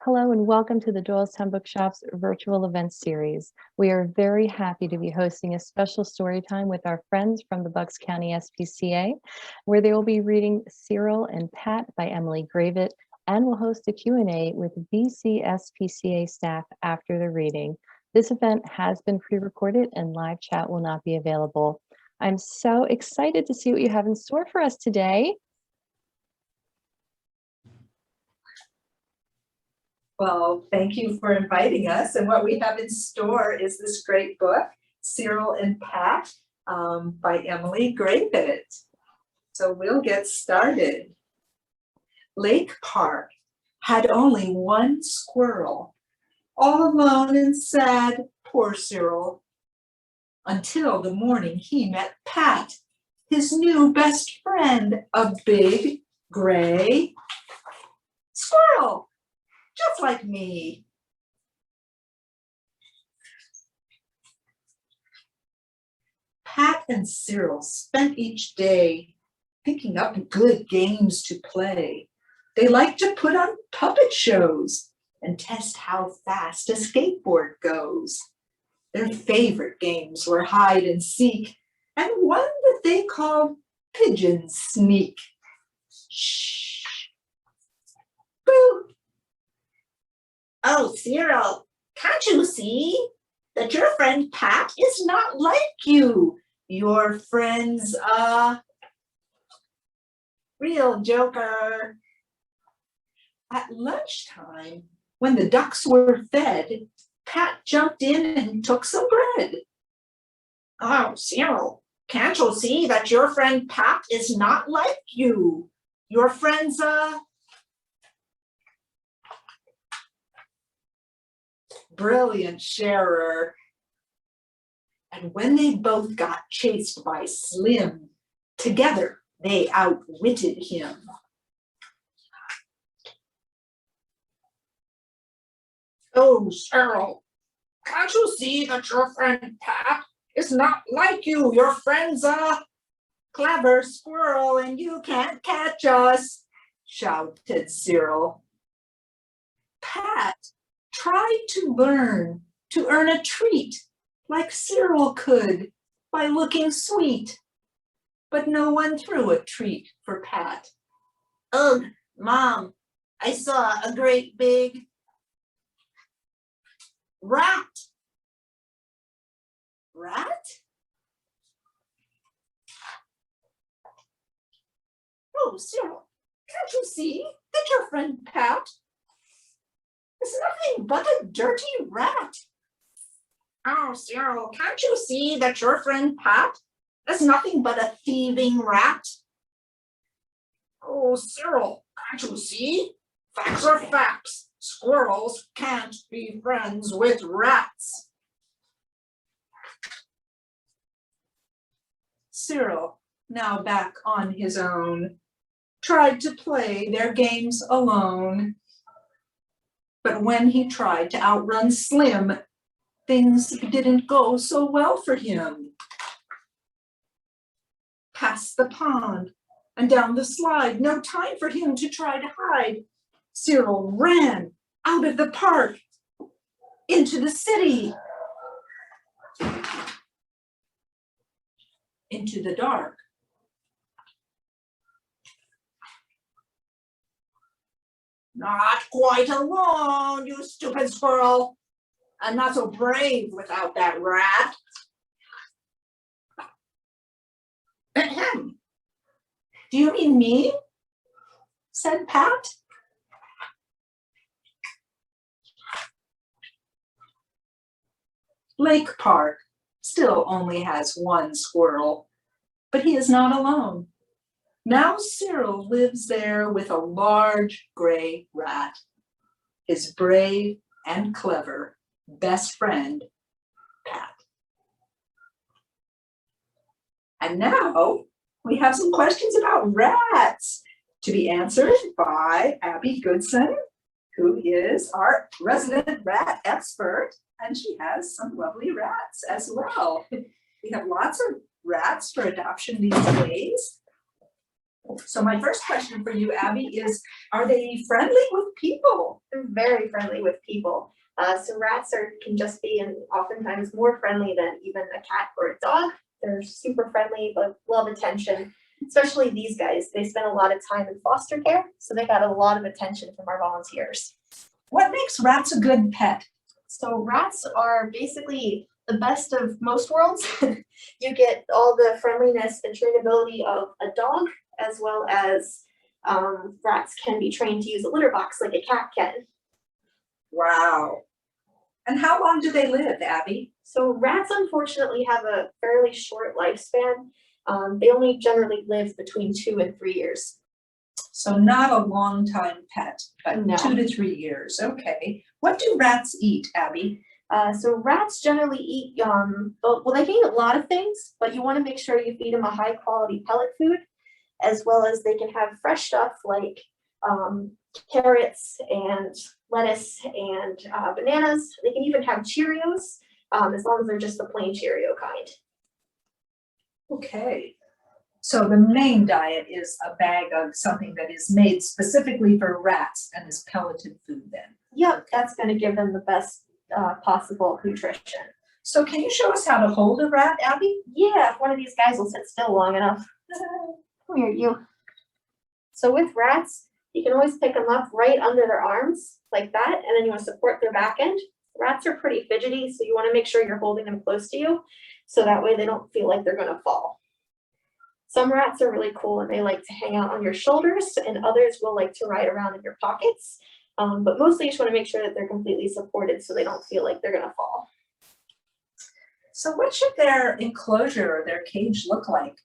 Hello and welcome to the Doylestown Bookshop's virtual event series. We are very happy to be hosting a special story time with our friends from the Bucks County SPCA, where they will be reading Cyril and Pat by Emily Gravett, and will host a Q&A with BCSPCA staff after the reading. This event has been pre-recorded and live chat will not be available. I'm so excited to see what you have in store for us today. Well, thank you for inviting us. And what we have in store is this great book, Cyril and Pat, by Emily Gravett. So we'll get started. Lake Park had only one squirrel, all alone and sad, poor Cyril, until the morning he met Pat, his new best friend, a big gray squirrel. Just like me. Pat and Cyril spent each day thinking up good games to play. They liked to put on puppet shows and test how fast a skateboard goes. Their favorite games were hide and seek and one that they called pigeon sneak. Shh. Boo. Oh, Cyril, can't you see that your friend Pat is not like you? Your friend's a real joker. At lunchtime, when the ducks were fed, Pat jumped in and took some bread. Oh, Cyril, can't you see that your friend Pat is not like you? Your friend's a brilliant sharer. And when they both got chased by Slim, together they outwitted him. Oh, Cyril, can't you see that your friend Pat is not like you? Your friend's a clever squirrel and you can't catch us, shouted Cyril. Pat tried to learn to earn a treat like Cyril could by looking sweet, but no one threw a treat for Pat. Ugh, Mom, I saw a great big rat. Rat? Oh, Cyril, can't you see that your friend Pat is nothing but a dirty rat? Oh, Cyril, can't you see that your friend Pat is nothing but a thieving rat? Oh, Cyril, can't you see? Facts are facts. Squirrels can't be friends with rats. Cyril, now back on his own, tried to play their games alone. But when he tried to outrun Slim, things didn't go so well for him. Past the pond and down the slide, no time for him to try to hide. Cyril ran out of the park into the city, into the dark. Not quite alone, you stupid squirrel. I'm not so brave without that rat. Ahem. Do you mean me? Said Pat. Lake Park still only has one squirrel, but he is not alone. Now Cyril lives there with a large gray rat, his brave and clever best friend, Pat. And now we have some questions about rats to be answered by Abby Goodson, who is our resident rat expert, and she has some lovely rats as well. We have lots of rats for adoption these days. So my first question for you, Abby, is are they friendly with people? They're very friendly with people. So rats can just be and oftentimes more friendly than even a cat or a dog. They're super friendly, but love attention. Especially these guys. They spend a lot of time in foster care, so they got a lot of attention from our volunteers. What makes rats a good pet? So rats are basically the best of most worlds. You get all the friendliness and trainability of a dog, as well as rats can be trained to use a litter box like a cat can. Wow. And how long do they live, Abby? So rats unfortunately have a fairly short lifespan. They only generally live between 2 and 3 years. So not a long time pet, but No. 2 to 3 years. Okay. What do rats eat, Abby? So rats generally eat, well, they can eat a lot of things, but you want to make sure you feed them a high quality pellet food, as well as they can have fresh stuff like carrots and lettuce and bananas. They can even have Cheerios, as long as they're just the plain Cheerio kind. Okay. So the main diet is a bag of something that is made specifically for rats and is pelleted food then. Yep, that's going to give them the best possible nutrition. So can you show us how to hold a rat, Abby? Yeah, if one of these guys will sit still long enough. Come here, you. So with rats, you can always pick them up right under their arms like that, and then you want to support their back end. Rats are pretty fidgety, so you want to make sure you're holding them close to you, so that way they don't feel like they're going to fall. Some rats are really cool and they like to hang out on your shoulders, and others will like to ride around in your pockets. But mostly you just want to make sure that they're completely supported so they don't feel like they're going to fall. So what should their enclosure or their cage look like?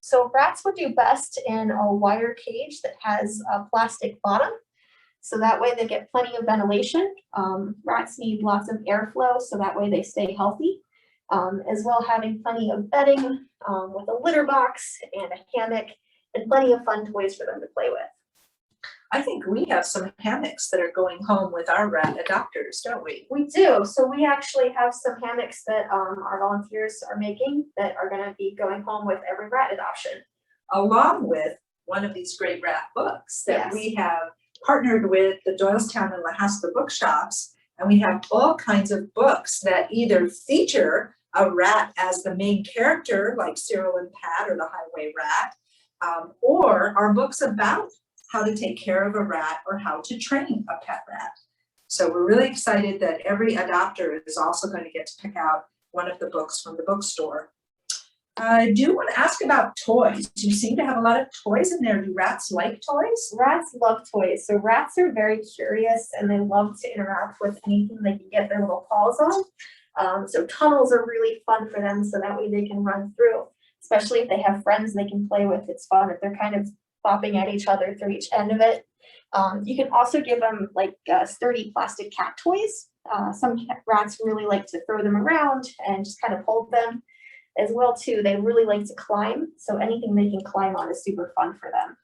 So rats would do best in a wire cage that has a plastic bottom. So that way they get plenty of ventilation. Rats need lots of airflow, so that way they stay healthy. As well having plenty of bedding with a litter box and a hammock and plenty of fun toys for them to play with. I think we have some hammocks that are going home with our rat adopters, don't we? We do. So we actually have some hammocks that our volunteers are making that are going to be going home with every rat adoption. Along with one of these great rat books that Yes. we have partnered with the Doylestown and Lahaska bookshops. And we have all kinds of books that either feature a rat as the main character, like Cyril and Pat or the Highway Rat, or are books about how to take care of a rat or how to train a pet rat. So we're really excited that every adopter is also going to get to pick out one of the books from the bookstore. I do want to ask about toys. You seem to have a lot of toys in there. Do rats like toys? Rats love toys. So rats are very curious and they love to interact with anything they can get their little paws on. So tunnels are really fun for them, so that way they can run through, especially if they have friends they can play with. It's fun if they're kind of bopping at each other through each end of it. You can also give them like sturdy plastic cat toys. Some rats really like to throw them around and just kind of hold them. As well too, they really like to climb, so anything they can climb on is super fun for them.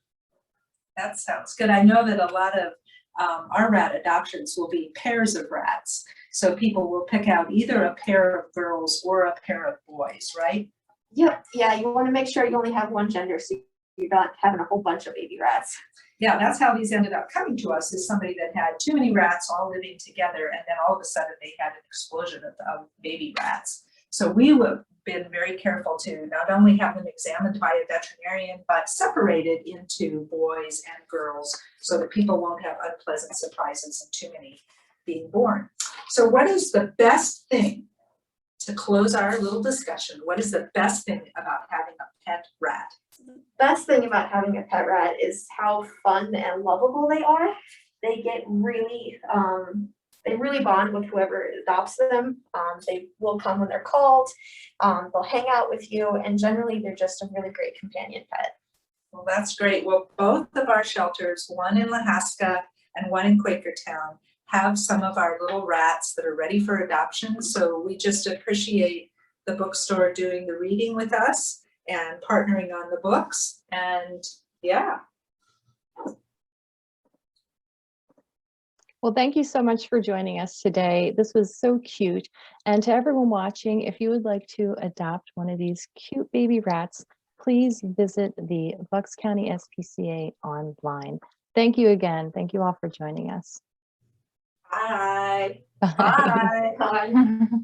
That sounds good. I know that a lot of our rat adoptions will be pairs of rats. So people will pick out either a pair of girls or a pair of boys, right? Yep, yeah, you want to make sure you only have one gender so you're not having a whole bunch of baby rats. Yeah, that's how these ended up coming to us, is somebody that had too many rats all living together, and then all of a sudden they had an explosion of baby rats. So we have been very careful to not only have them examined by a veterinarian, but separated into boys and girls so that people won't have unpleasant surprises and too many being born. So what is the best thing, to close our little discussion, what is the best thing about having a pet rat? The best thing about having a pet rat is how fun and lovable they are. They get really, they really bond with whoever adopts them. They will come when they're called. They'll hang out with you, and generally they're just a really great companion pet. Well, that's great. Well, both of our shelters, one in Lahaska and one in Quakertown, have some of our little rats that are ready for adoption. So we just appreciate the bookstore doing the reading with us and partnering on the books. And yeah. Well, thank you so much for joining us today. This was so cute. And to everyone watching, if you would like to adopt one of these cute baby rats, please visit the Bucks County SPCA online. Thank you again. Thank you all for joining us. Bye. Bye. Bye. Bye.